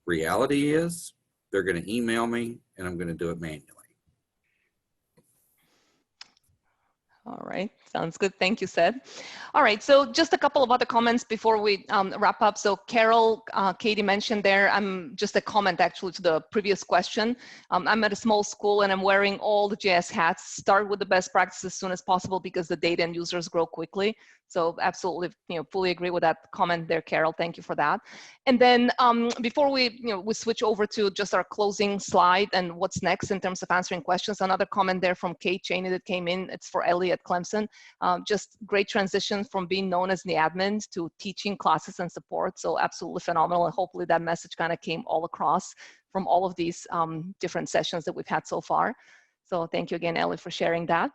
Reality is they're going to email me and I'm going to do it manually. All right, sounds good. Thank you, Seth. All right, so just a couple of other comments before we wrap up. So Carol, Katie mentioned there, I'm just a comment actually to the previous question. I'm at a small school and I'm wearing all the JS hats. Start with the best practices as soon as possible because the data and users grow quickly. So absolutely, fully agree with that comment there, Carol. Thank you for that. And then before we, we switch over to just our closing slide and what's next in terms of answering questions, another comment there from Kate Cheney that came in. It's for Ellie at CLEMSON. Just great transition from being known as the admin to teaching classes and support. So absolutely phenomenal. And hopefully that message kind of came all across from all of these different sessions that we've had so far. So thank you again, Ellie, for sharing that.